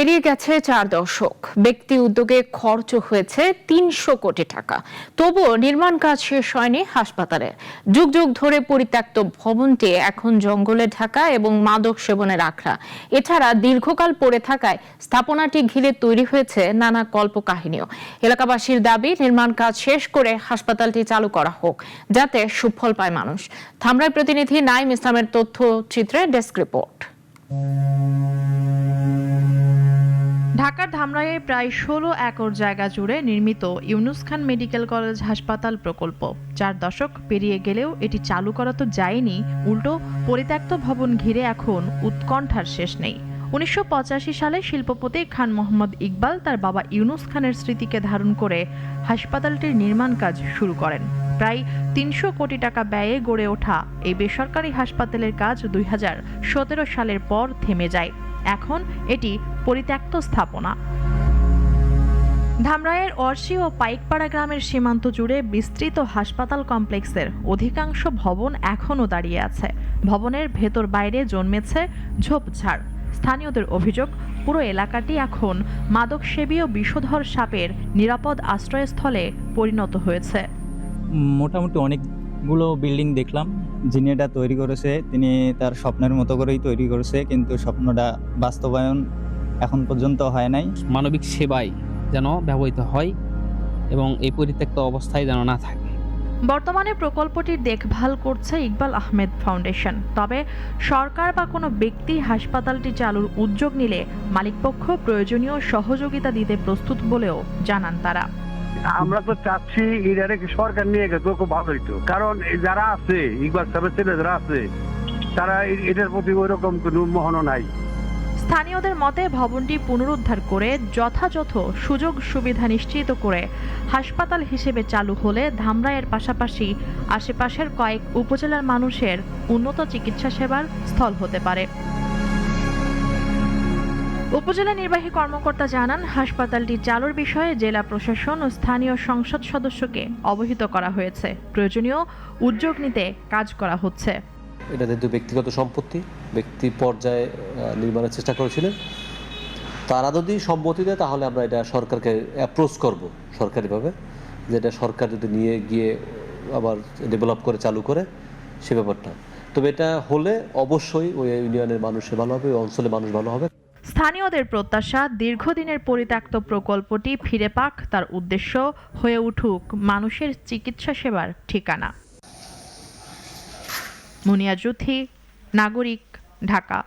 পেরিয়ে গেছে 4 দশক, ব্যক্তি উদ্যোগে খরচ হয়েছে 300 কোটি টাকা। তবুও নির্মাণ কাজ শেষ হয়নি হাসপাতালে। যুগ যুগ ধরে পরিত্যক্ত ভবনটি এখন জঙ্গলে ঢাকা এবং মাদক সেবনের আখড়া। এছাড়া দীর্ঘকাল পড়ে থাকায় স্থাপনাটি ঘিরে তৈরি হয়েছে নানা কল্পকাহিনীও। এলাকাবাসীর দাবি, নির্মাণ কাজ শেষ করে হাসপাতালটি চালু করা হোক, যাতে সুফল পায় মানুষ। ধামরাই প্রতিনিধি নাইম ইসলামের তথ্যচিত্রে ডেস্ক রিপোর্ট। ঢাকার ধামরাইয়ে প্রায় 16 একর জায়গা জুড়ে নির্মিত ইউনুস খান মেডিকেল কলেজ হাসপাতাল প্রকল্প 4 দশক পেরিয়ে গেলেও এটি চালু করা তো যায়নি, উল্টো পরিত্যক্ত ভবন ঘিরে এখন উৎকণ্ঠার শেষ নেই। 1985 সালে শিল্পপতি খান মোহাম্মদ ইকবাল তার বাবা ইউনুস খানের স্মৃতিকে ধারণ করে হাসপাতালটির নির্মাণ কাজ শুরু করেন। প্রায় 300 কোটি টাকা ব্যয়ে গড়ে ওঠা এই বেসরকারি হাসপাতালের কাজ 2017 সালের পর থেমে যায়। এখন এটি পরিত্যক্ত স্থাপনা। ধামরাইয়ের অর্শি ও পাইকপাড়া গ্রামের সীমান্ত জুড়ে বিস্তৃত হাসপাতাল কমপ্লেক্সের অধিকাংশ ভবন এখনও দাঁড়িয়ে আছে। ভবনের ভেতর বাইরে জন্মেছে ঝোপঝাড়। স্থানীয়দের অভিযোগ, পুরো এলাকাটি এখন মাদকসেবী ও বিষধর সাপের নিরাপদ আশ্রয়স্থলে পরিণত হয়েছে। মোটামুটি অনেকগুলো বিল্ডিং দেখলাম। যিনি এটা তৈরি করেছে তিনি তার স্বপ্নের মতো করেই তৈরি করেছে, কিন্তু স্বপ্নটা বাস্তবায়ন এখন পর্যন্ত হয় নাই। মানবিক সেবায় যেন ব্যবহৃত হয় এবং এই পরিত্যক্ত অবস্থায় যেন না থাকে। বর্তমানে প্রকল্পটির দেখভাল করছে ইকবাল আহমেদ ফাউন্ডেশন। তবে সরকার বা কোনো ব্যক্তি হাসপাতালটি চালুর উদ্যোগ নিলে মালিকপক্ষ প্রয়োজনীয় সহযোগিতা দিতে প্রস্তুত বলেও জানান তারা। আমরা তো চাচ্ছি এটারে সরকার নিয়ে গেছে খুব ভালো হইতো, কারণ যারা আছে ইকবাল সাহেবের ছেলে যারা আছে তারা এটার প্রতি ওই রকম কোনো মোহনও নাই। স্থানীয়দের মতে ভবনটি পুনরুদ্ধার করে যথাযথ সুযোগ সুবিধা নিশ্চিত করে হাসপাতাল হিসেবে চালু হলে ধামরাইয়ের পাশাপাশি আশেপাশের কয়েক উপজেলার মানুষের উন্নত চিকিৎসা সেবার স্থল হতে পারে। উপজেলা নির্বাহী কর্মকর্তা জানান, হাসপাতালটি চালুর বিষয়ে জেলা প্রশাসন ও স্থানীয় সংসদ সদস্যকে অবহিত করা হয়েছে। প্রয়োজনীয় উদ্যোগ নিতে কাজ করা হচ্ছে। এটা যেহেতু ব্যক্তিগত সম্পত্তি, ব্যক্তি পর্যায়ে নির্মাণের চেষ্টা করেছিলেন, তারা যদি সম্মতি দেয় তাহলে আমরা এটা সরকারকে অ্যাপ্রোচ করব সরকারিভাবে, যেটা সরকার যদি নিয়ে গিয়ে আবার ডেভেলপ করে চালু করে সে ব্যাপারটা। তবে এটা হলে অবশ্যই ওই ইউনিয়নের মানুষের ভালো হবে, ওই অঞ্চলের মানুষ ভালো হবে। স্থানীয়দের প্রত্যাশা, দীর্ঘদিনের পরিত্যক্ত প্রকল্পটি ফিরে পাক তার উদ্দেশ্য, হয়ে উঠুক মানুষের চিকিৎসা সেবার ঠিকানা। মুনিয়া জুথি, নাগরিক, ঢাকা।